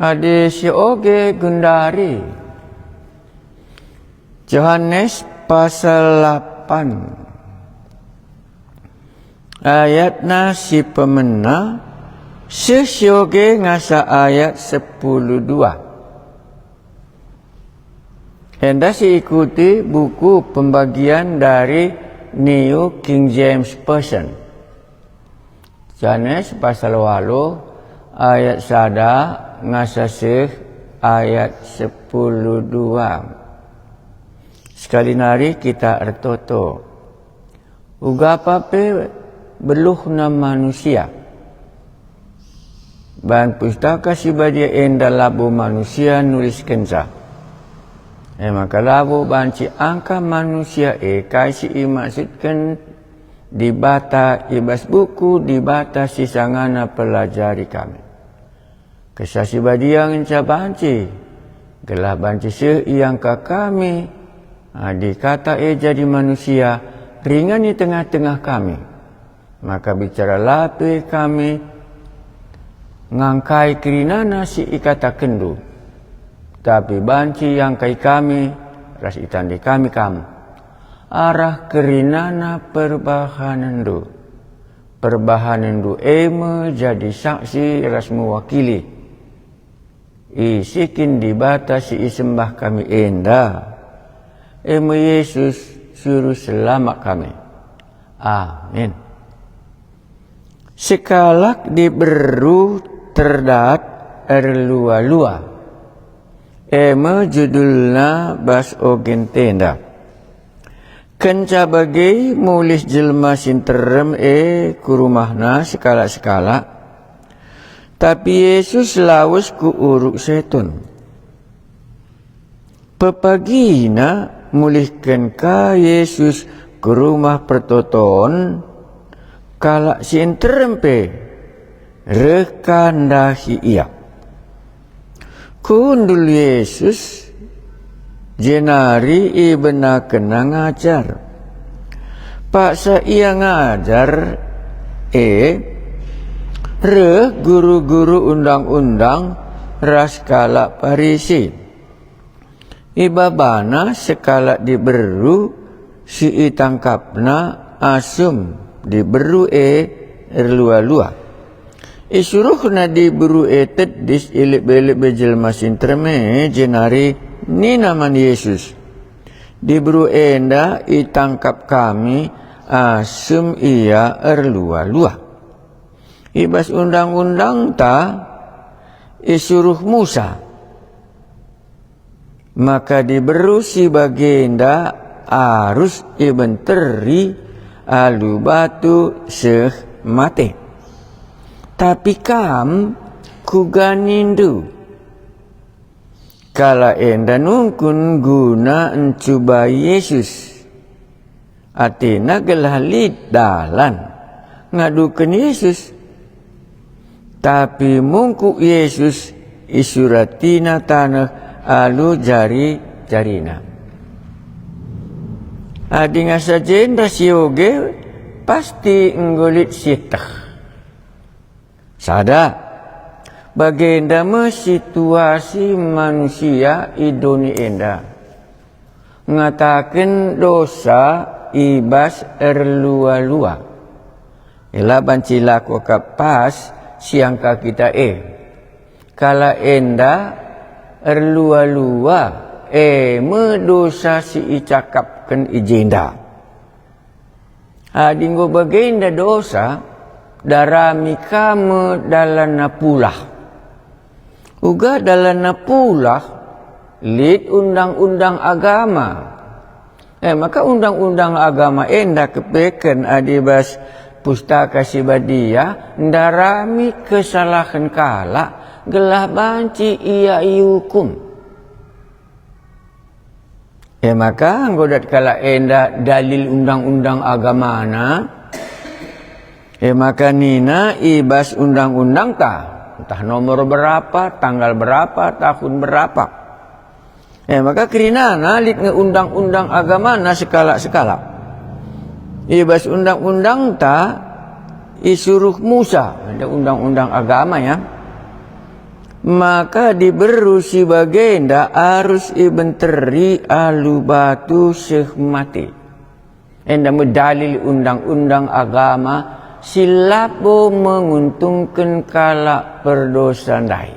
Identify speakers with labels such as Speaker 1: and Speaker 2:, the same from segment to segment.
Speaker 1: Hadis oge gundari. Yohanes pasal 8. Ayatna si pemena sesioge ngasa ayat 10:2. Hendak si ikuti buku pembagian dari New King James Version. Yohanes pasal 8 ayat sada ngasa ayat 10:2. Sekali nari kita ertoto. Uga pape beluhna manusia. Ban pustaka si badia enda labu manusia nulis kensa. Maka labu banci angka manusia kaisi maksudkan dibata ibas buku dibata sisangana pelajari kami. Kesasi badia ngenca banci. Gelah banci yang ka kami. Dikata jadi manusia ringan di tengah-tengah kami. Maka bicara lape kami ngangkai kirinana si ikata kendu. Tapi banci yang kai kami ras itandi kami kamu. Arah kirinana perbahanan du. Perbahanan du jadi saksi ras mewakili. Isikin dibatasi isembah kami endah. Yesus suruh selamat kami. Amin. Sekalak diberu terdat erlua-lua. Judulna bas ogen tenda. Kenca bagi mulis jelma sinterem kurumahna sekala-sekala. Tapi Yesus lawas ku uruk setun. Pepagina mulihkan ka Yesus ke rumah pertoton kalak sinterempe rekandahi ia. Kundul Yesus jenari ibena kena ngajar. Paksa ia ngajar guru-guru undang-undang ras kalak Parisi. Ibabana sekala diberu si itangkapna asum diberu erlua-lua. Isuruhna diberu tedis ilik-belik bejel masin terme jenari ni naman Yesus. Diberu enda itangkap kami asum ia erlua-lua. Ibas undang-undang ta isuruh Musa. Maka diberu si bagenda arus ibenteri alu batu seh mate. Tapi kam kuganindu. Kala enda nungkun guna encuba Yesus. Atina gelalid dalan. Ngadukan Yesus. Tapi mungku Yesus isuratina tanah alu jarina. Adi ngasajen rasioge pasti nggolit sitah. Sada bagenda situasi manusia idoni enda. Ngatakan dosa ibas erlua-lua. Ila bancila ko kapas siangka kita kala enda erlua-lua medosa si icakapkan ijenda. Adinggo bagenda dosa darami kamu dalana pulah. Uga dalana pulah lid undang-undang agama. Maka undang-undang agama enda kepeken adibas pustaka sibadia darami kesalahan kala gelah banci ia iukum. Maka nggodat kala enda dalil undang-undang agamana. Maka nina ibas undang-undang ta. Entah nomor berapa, tanggal berapa, tahun berapa. Maka kerinana lit undang-undang agamana sekala-sekala. Ibas undang-undang ta isuruh Musa. Ada undang-undang agama ya. maka diberu si bagenda arus ibn teri alu batu syekh mati. Enda medalil undang-undang agama silabo menguntungkan kalak berdosa dai.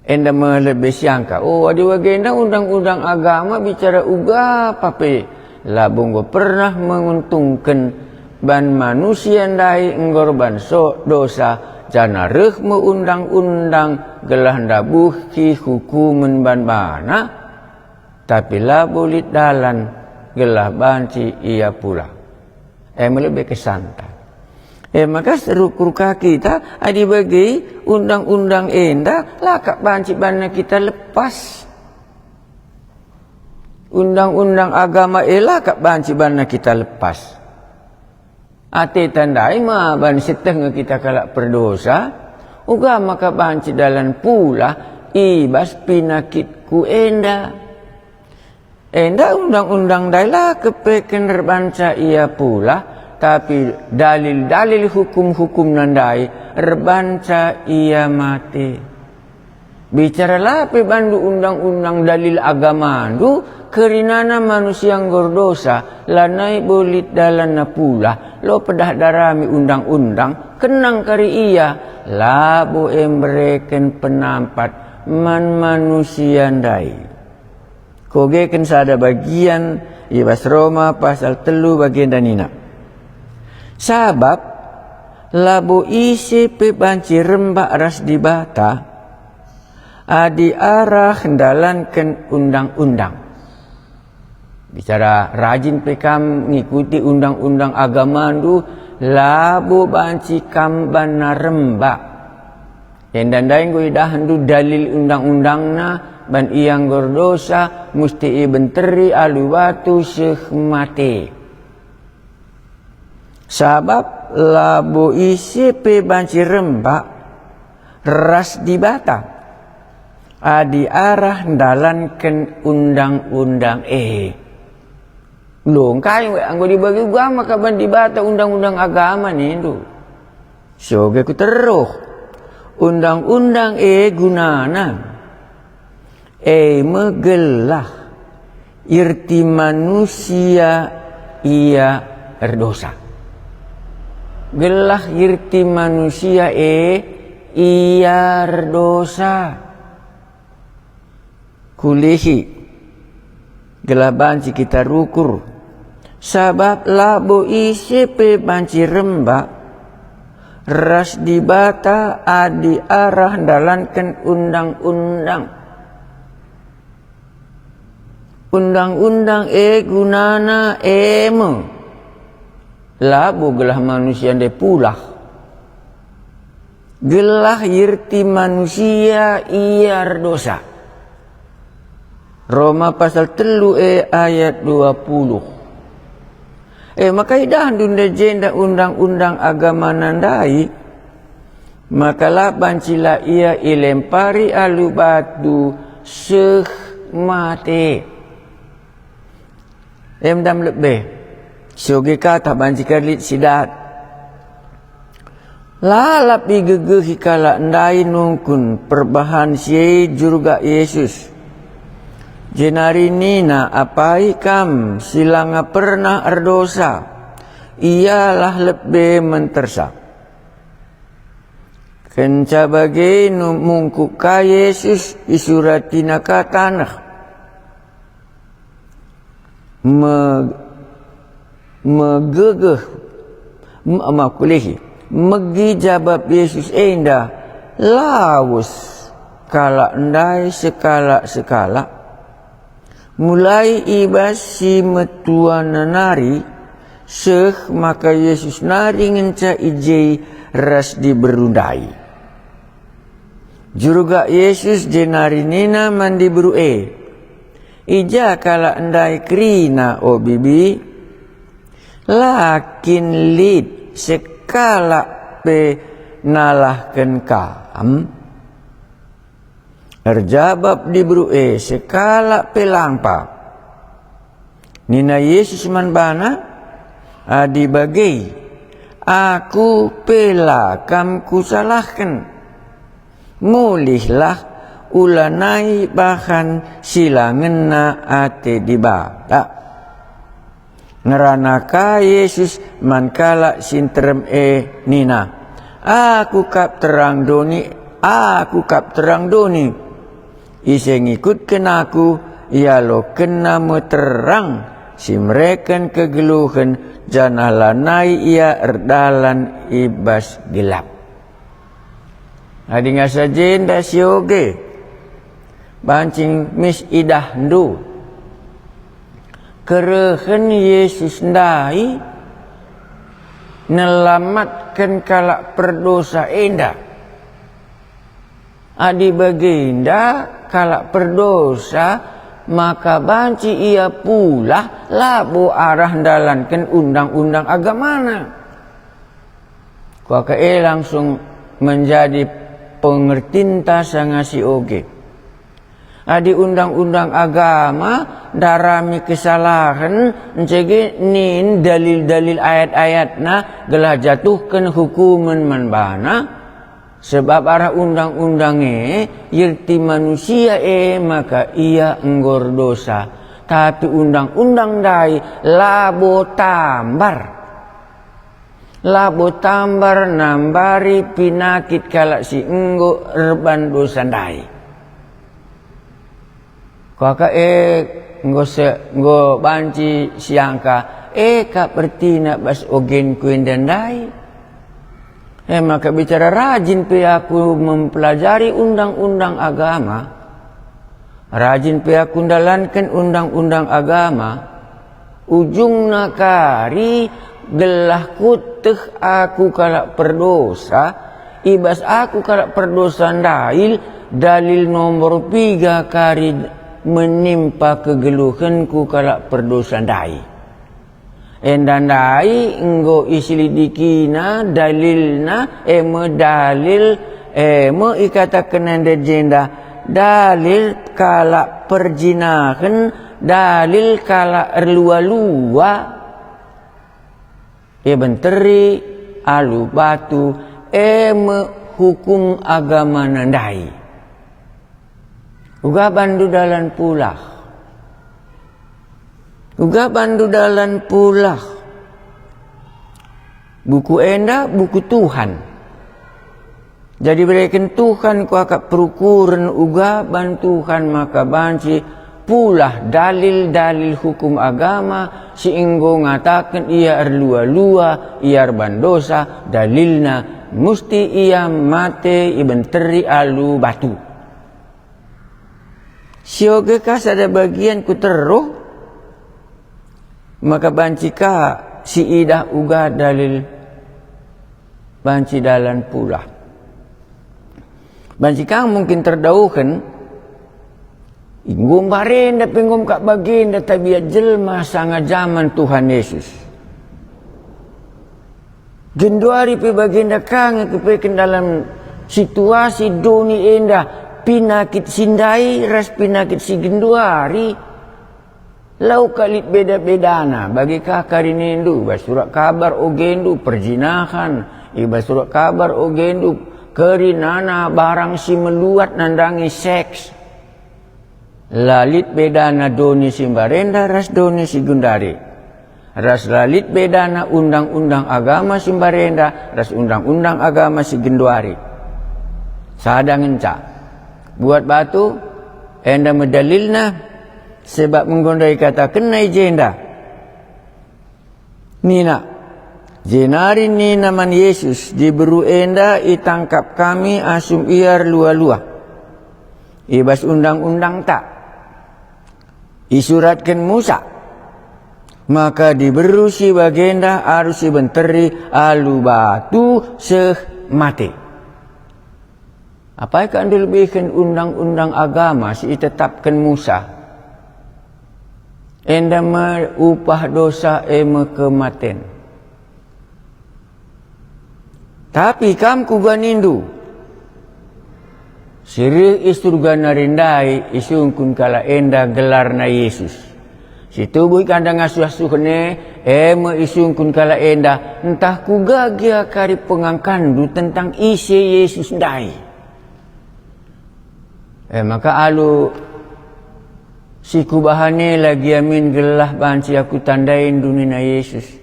Speaker 1: Enda melebih siangka. Oh, ada bagenda undang-undang agama bicara uga pape. Labung go pernah menguntungkan ban manusia dai engorban so dosa. Jana reh undang-undang gelah ndabuhi hukuman ban bana. Tapi lah bolit dalan gelah banci ia pula. Melebih kesantai. Maka serukur kita adi bagi undang-undang enda lakak banci bana kita lepas. Undang-undang agama lakak banci bana kita lepas. Ate tandai ma ban setengah kita kalak berdosa, uga maka banci dalan pula ibas pinakitku enda. Enda undang-undang dailah kepeken rebanca ia pula, tapi dalil-dalil hukum-hukum nandai rebanca ia mati. Bicara lape bandu undang-undang dalil agama andu kerinana manusia yang berdosa lanai bolit dalan na pula lo pedah darami undang-undang kenang kari ia labo embereken penampat man manusia ndai. Kogeken sada bagian ibas Roma pasal 3 bagian danina. Sabab labo isi pe banci rembak ras dibata adi arah hendalankan undang-undang. Bicara rajin pekam ngikuti undang-undang agama itu labo banci kamban rembak. Yang dandain gue dahandu dalil undang-undangna ban iyang gordosa musti ibenteri alu batu syekh mati. Sabab labo isi pe banci rembak ras dibata. Adi arah dalankan undang-undang Long kayu anggo dibagi agama kaban dibata undang-undang agama ni tu. So ku teruh undang-undang gunana megelah irti manusia ia berdosa. Gelah irti manusia ia berdosa. Kulihi gelah banci kita rukur sabab labo isi pe banci rembak ras dibata adi arah dalankan undang-undang. Undang-undang gunana labo gelah manusia de pulah gelah irti manusia ia dosa. Roma pasal 3 ayat 20. Maka idah dunda jenda undang-undang agama nandai maka lah bancila ia ilempari alu batu syekh mati. Dam lebih soge kata banci kalit sidat lalap igegeh kala ndai nungkun perbahan si jurga Yesus. Jenari nina apai kam silanga pernah erdosa ialah lebih mentersa. Kenca bagai mungkuk ka Yesus isuratina ka tanah megegeh makulihi megi jabab Yesus enda laus kala ndai sekala mulai ibas si metua nari syekh maka Yesus nari ngenca ijei ras diberundai. Juruga Yesus jenari nina mandi beru ija kala endai krina o bibi lakin lid sekala pe nalahken kam Erjabab di berue sekala pelampa. Nina Yesus man bana adi bagai aku pela kam ku salahkan. mulihlah ulanai bahan silangena ate dibata. Ngeranaka Yesus mankala sinterem nina. Aku kap terang doni. Ise ngikut kenaku, ia lo kena terang. Si mereka kegeluhan janah lanai ia erdalan ibas gelap. Adi ngasa jenda sioge bancing mis idah ndu kerehen Yesus ndai nelamatkan kalak perdosa enda. Adi baginda kalak perdosa maka banci ia pula labo arah dalankan undang-undang agamana. Kuaka langsung menjadi pengertinta sangasi oge. Adi undang-undang agama darami kesalahan encege nin dalil-dalil ayat-ayatna gelah jatuhkan hukuman manbana. Sebab arah undang-undangnya yerti manusia maka ia enggor dosa. Tapi undang-undang dai labo tambar nambari pinakit kalak si enggo erban dosa dai. Kaka enggo banci siangka ka pertina bas ogen kuendan dai. Maka bicara rajin pe aku mempelajari undang-undang agama. Rajin pe aku dalankan undang-undang agama. Ujungna kari gelah kuteh aku kalak perdosa. Ibas aku kalak perdosa dalil nomor 3 kari menimpa kegeluhanku kalak perdosa dai. Endandai enggo isilidikina dalilna dalil ikatakan anda jenda dalil kala perjinahan dalil kala erlua-lua benteri alu batu hukum agama nandai uga bandu dalan pula buku enda buku Tuhan. Jadi berikan Tuhan ku akak perukuran uga bantuhan maka banci pula dalil-dalil hukum agama si enggo ngatakan ia erlua-lua ia bandosa dalilna musti ia mate ibenteri alu batu. Sioge kas ada bagian ku teruh maka bancika si idah uga dalil banci dalan pula. Bancika mungkin terdauhkan inggum barenda penggum kak baginda tabiat jelma sangat zaman Tuhan Yesus. Genduari pi baginda kange kepekan dalam situasi doni endah pinakit sindai ras pinakit si genduari. Lau kalit beda-bedana bagi kakarinendu basurat kabar ogendu perjinahan basurat kabar ogendu kerinana barang si meluat nandangi seks lalit bedana doni simbarenda ras doni si gundari ras lalit bedana undang-undang agama simbarenda ras undang-undang agama si genduari sadang enca buat batu enda medalilna sebab menggondai kata kenai jenda nina jenari nina man Yesus diberi enda itangkap kami asum iar lua-lua ibas undang-undang tak isuratkan Musa maka diberi si bagenda harus si benteri alu batu seh mati. Apa yang dilebihkan undang-undang agama si tetapkan Musa enda upah dosa kematen. Tapi kam kuganindu siri isturga narindai isungkun kala enda gelar na Yesus. Si tubuh kandang asuh-asuhne isungkun kala enda entah kugagia kari pengangkandu tentang isi Yesus ndai. Maka alu si kubahane lagi amin gelah banci aku tandain dunina Yesus.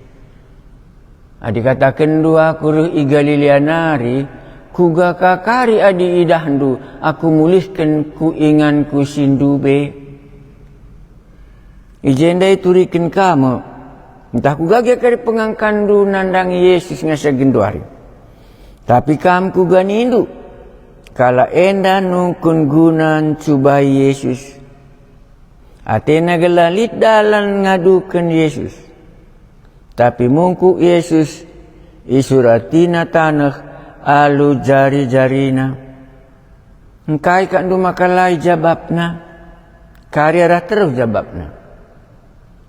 Speaker 1: Adi katakan dua kuruh igalilianari kuga kakari adi idahdu aku mulihkan ku inganku sindube. Ijendai turikin kamu entah kuga kari pengangkandu nandangi Yesus ngasa genduari. Tapi kam kuga nindu kala enda nungkun gunan cubai Yesus. Atena gelalit dalan ngadukan Yesus. Tapi mungku Yesus isuratina tanah alu jari-jarina. Engkai kandu makalai jababna. Karya terus jababna.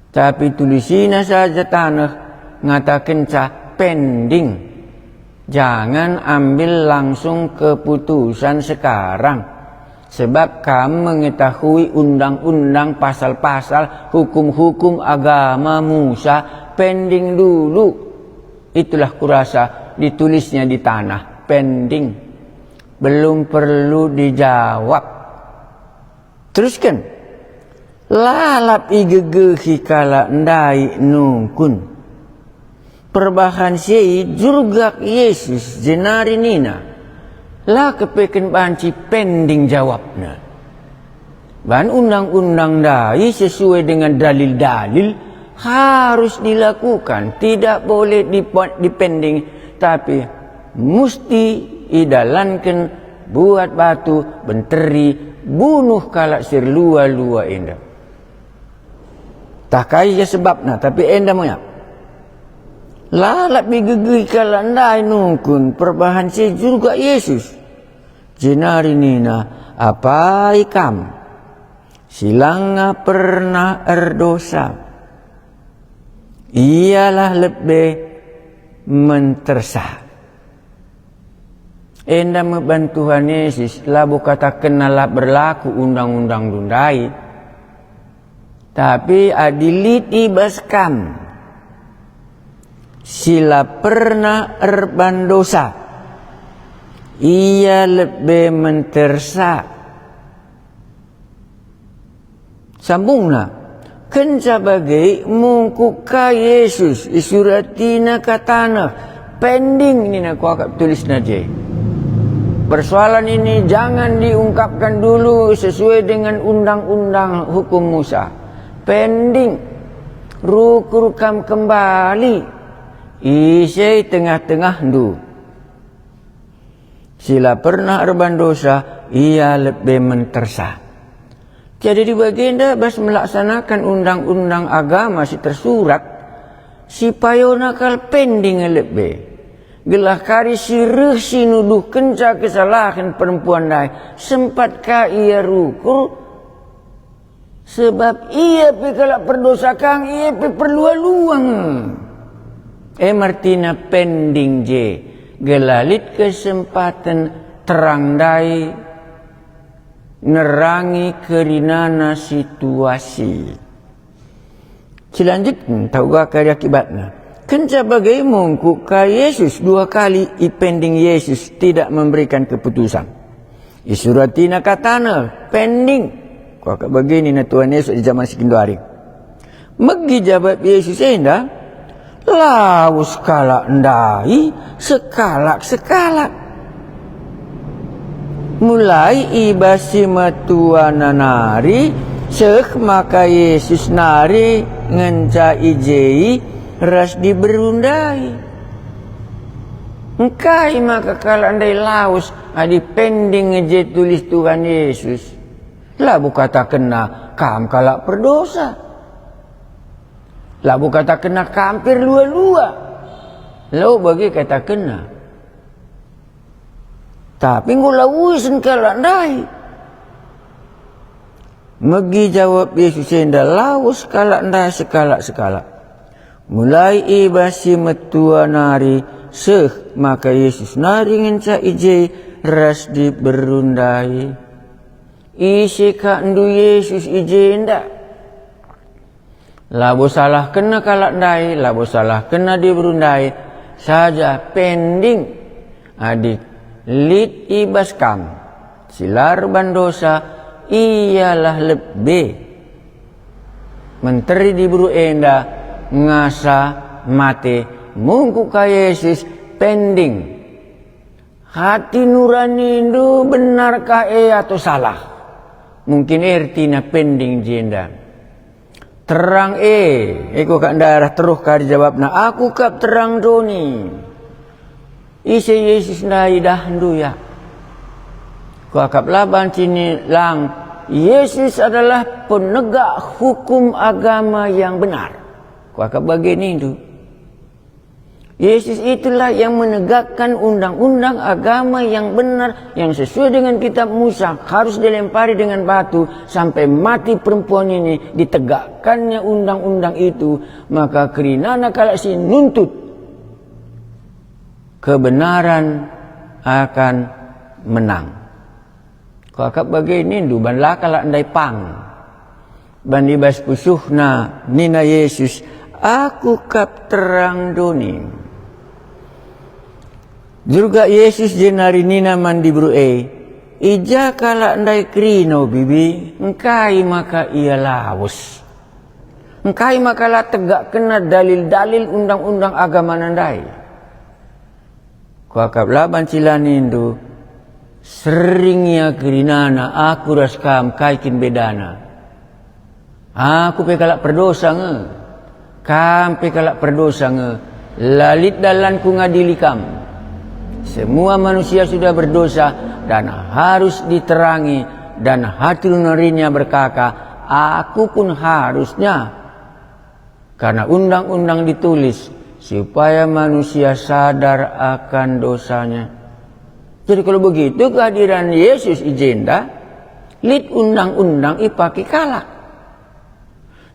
Speaker 1: Tapi tulisina saja tanah ngatakan pending. Jangan ambil langsung keputusan sekarang. Sebab kamu mengetahui undang-undang, pasal-pasal, hukum-hukum agama Musa. Pending dulu. Itulah kurasa ditulisnya di tanah. Pending. Belum perlu dijawab. Teruskan. Lalap igegehi kala ndai nungkun. Perbahan sei jurgak Yesus jenari nina. Lah kepeken banci pending jawabna. Ban undang-undang dai sesuai dengan dalil-dalil harus dilakukan. Tidak boleh dipending. Tapi mesti idalankan buat batu, benteri, bunuh kalak sirlua-lua enda. Tak kaya sebabna tapi enda moyak. Lalap bigegui kala ndai nungkun perbahan si juga Yesus. Jenari nina apa ikam silanga pernah erdosa. Ialah lebih mentersa. Enda membantuan Yesus labu kata kenalah berlaku undang-undang dundai. Tapi adilit ibaskam. Sila pernah erban dosa. Ia lebih mentersa. Sambunglah. Kenca bagai mungkuka Yesus. Isuratina katana. Pending ini aku akan tulis naje. Persoalan ini jangan diungkapkan dulu sesuai dengan undang-undang hukum Musa. Pending. Rukam kembali. Isai tengah-tengah du. Sila pernah erban dosa, ia lebih mentersa. Jadi di baginda bas melaksanakan undang-undang agama si tersurat, si payonakal pending lebih. Gelah kari sirih si nuduh kenca kesalahan perempuan dai. Sempatkah ia rukur? Sebab ia kalau berdosa kang ia perlu luang. Martina pending je. Gelalit kesempatan terang dai. Nerangi kerinana situasi. Selanjutnya tahu gak karya akibatnya. Kenca bagai mungku ka Yesus 2 kali pending Yesus tidak memberikan keputusan. Isuratina katana pending. Kau begini na Tuhan Yesus di zaman sekindu hari. Megi jawab Yesus endah. Laus kala ndai sekalak-sekalak. Mulai ibasi matuana nari sek maka Yesus nari ngenca ijei ras diberundai. Engkai maka kala ndai laus adi pending ngeje tulis Tuhan Yesus. Lah kata kena kam kala berdosa. Labu kata kena kampir lua-lua. Lalu bagi kata kena. Tapi ngulawusin kalak ndai. Megi jawab Yesus enda laus kalak ndai sekalak-sekalak. Mulai ibasi metua nari seh maka Yesus nari ngenca ije ras diberundai. Isi kandu Yesus ije ndak. Labu salah kena kalak ndai, labu salah kena diberundai saja pending adik lit ibaskam silar bandosa ialah lebih menteri di buru enda ngasa mati mungku ka Yesus pending hati nurani itu benarkah atau salah. Mungkin ertinya pending jenda terang eko kak darah terus kah dijawabna aku kap terang doni isi Yesus ndai dah ya ku akap laban cini lang Yesus adalah penegak hukum agama yang benar. Ku akap bagian itu Yesus itulah yang menegakkan undang-undang agama yang benar, yang sesuai dengan kitab Musa, harus dilempari dengan batu sampai mati perempuan ini, ditegakkannya undang-undang itu. Maka kerinana kalau si nuntut, kebenaran akan menang. Kakak bagi nindu ban lakala andai pang ban ibas pusuhna nina Yesus aku kap terang doni. Juga Yesus jenari nina mandi bru ija kala andai krino bibi engkai maka ia lawas engkai maka la tegak kena dalil-dalil undang-undang agama nandai. Kakak laban cilanindu seringnya kerinana aku raskam kaikin bedana aku pekalak perdosa nge kam pekalak perdosa nge lalit dalan ku ngadili kam. Semua manusia sudah berdosa dan harus diterangi dan hati nuraninya berkata aku pun harusnya karena undang-undang ditulis supaya manusia sadar akan dosanya. Jadi kalau begitu kehadiran Yesus ijenda lid undang-undang ipaki kalah.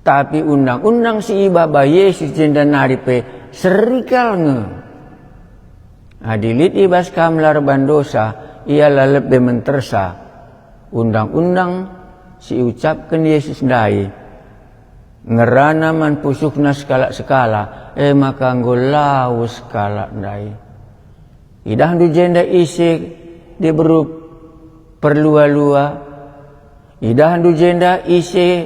Speaker 1: Tapi undang-undang si ibaba Yesus jenda naripe serikal nge. Adilit ibas kamlar bandosa ialah lebih mentersa undang-undang si ucapkan Yesus dai ngerana man pusukna skala-skala maka ngolaus skala dai idah du jenda isi diberi perlua-lua idah du jenda isi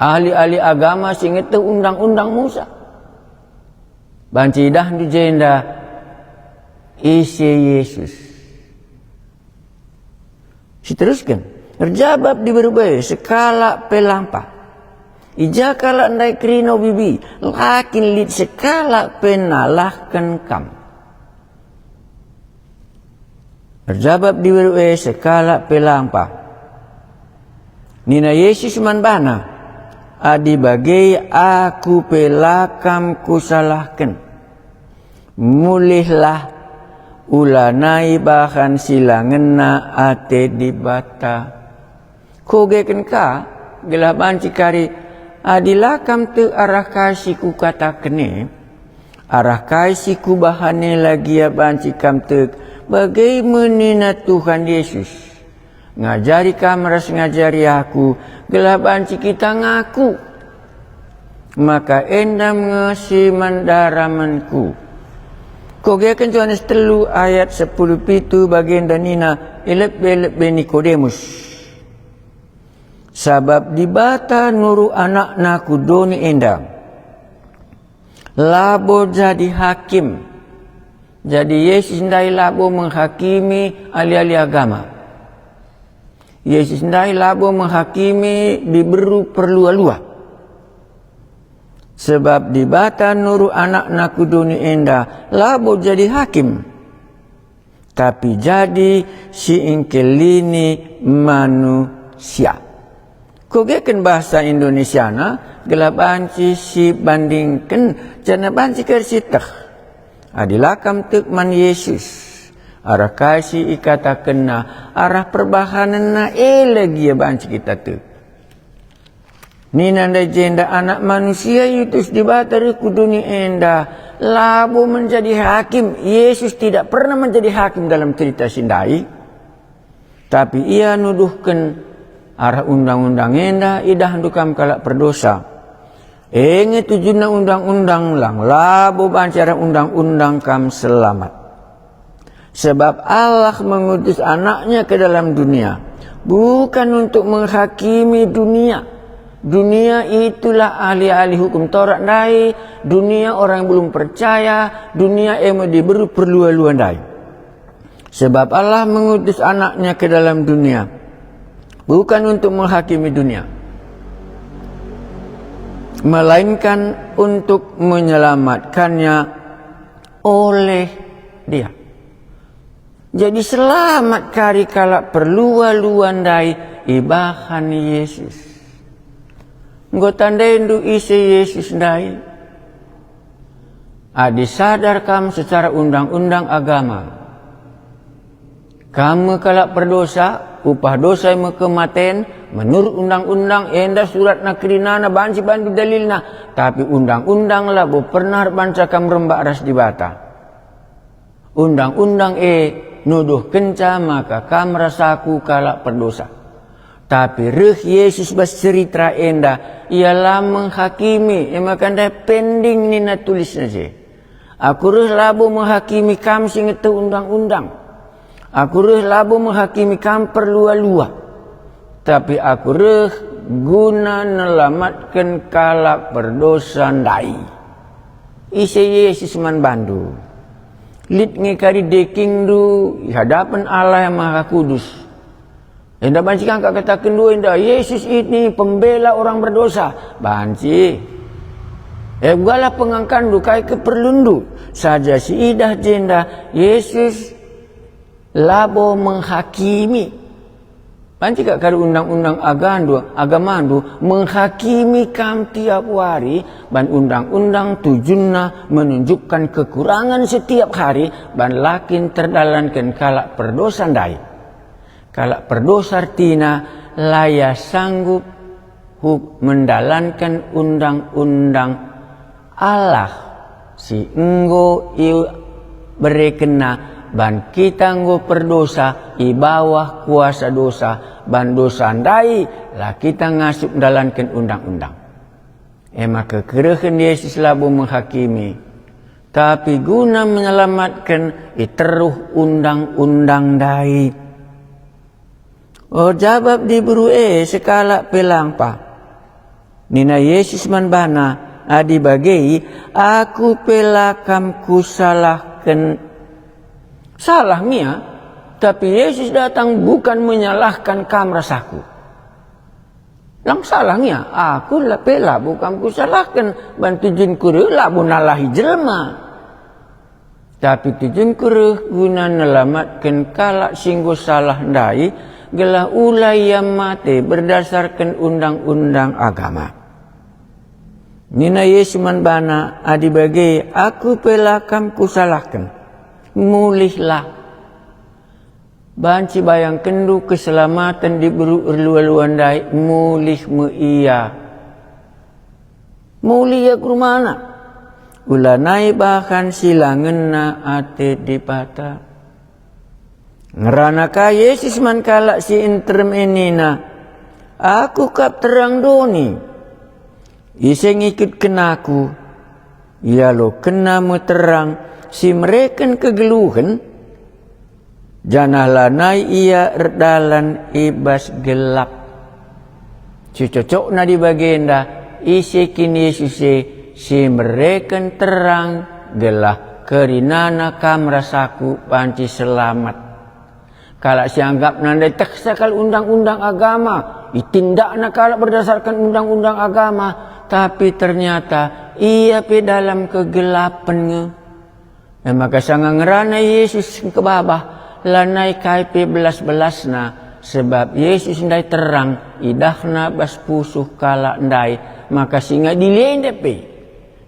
Speaker 1: ahli-ahli agama sing itu undang-undang Musa banci idah du jenda isi Yesus. Diteruskan. Terjawab di berbagai sekala pelampah. Ija kala ndai krino bibi. Lakin lid sekala penalahkan kam. Terjawab di berbagai sekala pelampah. Nina Yesus manbana. Adi bagai aku pelakam kusalahkan. Mulihlah ulanai bahan silangan na ate di bata. Kogeken ka gelaban cikari adilakam te arah kasihku kata kene arah kasihku bahane lagi ya bancikam te bagaimana Tuhan Yesus ngajari kamras ngajari aku gelaban kita ngaku maka endam ngasi mandaramanku. Kogekan Yohanes 3 ayat 10 pitu bagian danina elep-elep Nikodemus. Sabab dibata nuru anak naku doni endang. Labo jadi hakim. Jadi Yesus ndai labo menghakimi ahli-ahli agama. Yesus ndai labo menghakimi diberi perlua-lua. Sebab dibata nuru anak naku duni enda labo jadi hakim. Tapi jadi si ingkelini manusia. Kogekan bahasa Indonesia na gelabanci si bandingkan jana banci kersitah. Adilakam tekman Yesus. Arah kasih ikata kena arah perbahanan na lagi ya banci kita tek. Nina nda jenda anak manusia yutus dibatari kuduni enda labo menjadi hakim. Yesus tidak pernah menjadi hakim dalam cerita sindai. Tapi ia nuduhkan arah undang-undang enda idah dukam kalak perdosa. Enge tujuna undang-undang lang labo bancara undang-undang kam selamat. Sebab Allah mengutus anaknya ke dalam dunia bukan untuk menghakimi dunia. Dunia itulah ahli-ahli hukum Taurat dai, dunia orang yang belum percaya, dunia yang diberi perlu-perluan dai. Sebab Allah mengutus anaknya ke dalam dunia bukan untuk menghakimi dunia, melainkan untuk menyelamatkannya oleh Dia. Jadi selamat kari kala perlu-luan dai ibahan Yesus. Nggo tandain du isi Yesus dai. Adi sadar kamu secara undang-undang agama. Kamu kala berdosa, upah dosa yang kematen, menurut undang-undang enda surat nakrinana banci bantu dalilna. Tapi undang-undang lah bo pernah banca kamu rembak ras di bata. Undang-undang nuduh kenca maka kamu rasaku kala berdosa. Tapi reh Yesus bercerita enda ialah menghakimi. Maka anda pending ni nak tulis saja. Aku reh labo menghakimi kamu sing itu undang-undang. Aku reh labo menghakimi kamu perlu-lua. Tapi aku reh guna nelamatkan kala berdosa ndai. Isi Yesus man bandu. Lid ngekari deking du hadapan Allah yang Maha Kudus. Enda banci kan kata kedua enda Yesus ini pembela orang berdosa. Banci. Gala pengangkan du kai keperlundu. Saja si idah jenda Yesus labo menghakimi. Banci kak kari undang-undang agama menghakimi kam tiap hari. Ban undang-undang tujuannya menunjukkan kekurangan setiap hari. Ban lakin terdalankan kalak perdosa dai. Kalak perdosa artinya laya sanggup mendalankan undang-undang Allah. Si enggo berekena. Ban kita nggo perdosa i bawah kuasa dosa. Ban dosa andai lah kita ngasup dalankan undang-undang. Maka kerehan Yesus labu menghakimi. Tapi guna menyelamatkan teruh undang-undang dai. Jawab diburu sekala pelang pa. Nina Yesus man bana adi bagai aku pelakam ku salahkan. Salah mia, tapi Yesus datang bukan menyalahkan kam rasaku. Lang salahnya, aku lah pela bukan ku salahkan. Bantu jin kuru lah bunalahi jelma. Tapi tujuan kuru guna nelamatkan kalak singgo salah ndai. Gelah ulai yang mati berdasarkan undang-undang agama. Nina Yesus man bana adi bagai aku pela kam ku salahkan. Mulihlah. Banci bayang kendu keselamatan diberi erluan dai mulih meia. Mulih ya kurumana. Ulanai bahkan silangena ate dipata. Ngerana ka Yesus man kalak si interim enina. Aku kap terang doni. Iseng ikut kenaku. Ya lo kena mu terang. Si mereka kegeluhan. Janah lanai ia erdalan ibas gelap. Cocok na di bagenda. Isi kini Yesus si mereka terang gelah kerinana kam rasaku panci selamat. Kalau sianggap nandai teksakal undang-undang agama. Itindak na kalau berdasarkan undang-undang agama. Tapi ternyata ia pe dalam kegelapannya. Maka sangat ngerana Yesus ke babah. Lanai kai pe belas-belas na. Sebab Yesus ndai terang. Idahna bas pusuh kala ndai. Maka singa dilende pe.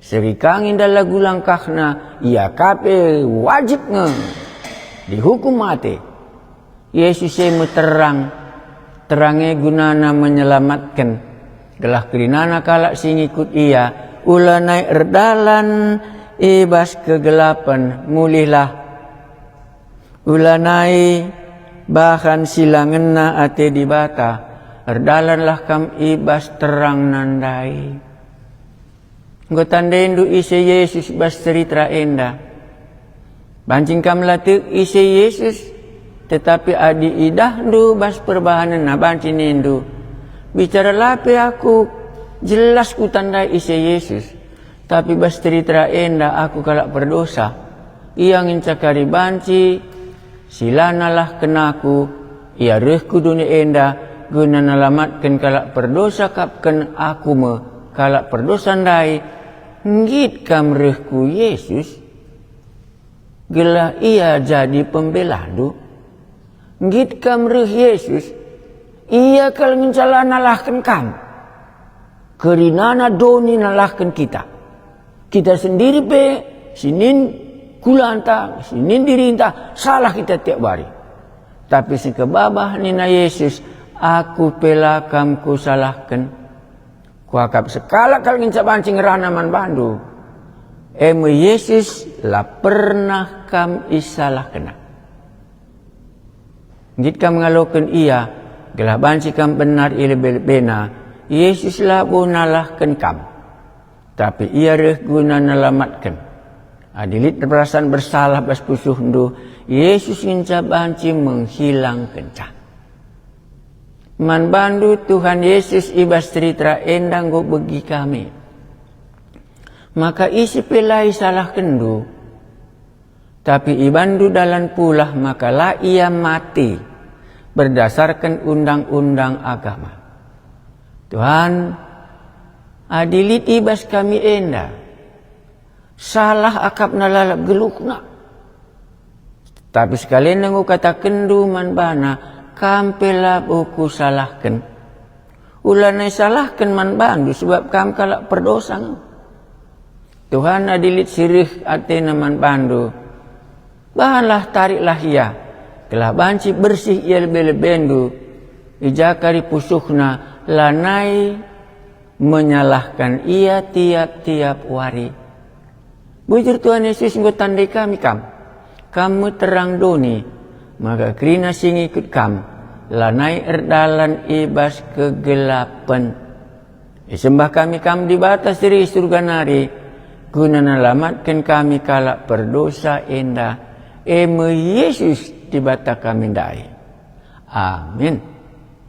Speaker 1: Serikang indah lagu langkahna. Ia kape wajib nge. Dihukum mati. Yesus yang terang. Terangnya gunana menyelamatkan. Gelah kerinana kalak sing ikut ia. Ulanai erdalan. Ibas kegelapan mulihlah. Ulanai bahkan silangena ate dibata. Erdalanlah kam ibas terang nandai. Nggo tandain du isi Yesus bas cerita enda. Bancing kam latuk isi Yesus Tetapi adi idah ndu bas perbahanan na banci nindu. Bicara lape aku jelas ku tandai isi Yesus. Tapi bas teritra enda aku kalak berdosa. Ia ngincakari banci silanalah kenaku. Ia rehku dunia enda guna nalamatkan kalak berdosa kapken aku me kalak berdosa ndai. Ngit kam rehku Yesus. Gelah ia jadi pembeladu. Ngit kam reh Yesus. Ia kalau ngincala nalahkan kam. Kerinana doni nalahkan kita. Kita sendiri pe sinin kulanta, sinin dirinta, salah kita tiap hari. Tapi si kebabah nina Yesus, aku pelakam ku salahkan. Ku akap sekala kal nginca bancing ranaman bandu. Emu Yesus lah pernah kam isalah kena. Ngit kam ngalokan ia, gelah banci kam benar ile bena, Yesus lah bunalahkan kam. Tapi ia reh guna nalamatkan. Adilit perasaan bersalah bas pusuh ndu, Yesus nginca banci menghilangkan cah. Man bandu Tuhan Yesus ibas teritra endang go bagi kami. Maka isi pelai salah kendu. Tapi ibandu dalan pulah maka lah ia mati. Berdasarkan undang-undang agama. Tuhan adilit ibas kami enda. Salah akap nalalap gelukna. Tapi sekalian nanggu kata kendu man bana. Kampela buku salahkan. Ulanai salahkan man bandu sebab kam kalak perdosa. Tuhan adilit sirih atena man bandu. Bahanlah tariklah ia. Telah banci bersih ia lebih-lebendu. Ijakari pusuhna lanai menyalahkan ia tiap-tiap hari. Bujur Tuhan Yesus nggo tandai kami kam. Kamu terang doni. Maka kerina sing ikut kam. Lanai erdalan ibas kegelapan. Sembah kami kam di batas dari surga nari. Guna nalamatkan kami kalak berdosa enda. Eme Yesus di bata kami dai. Amin.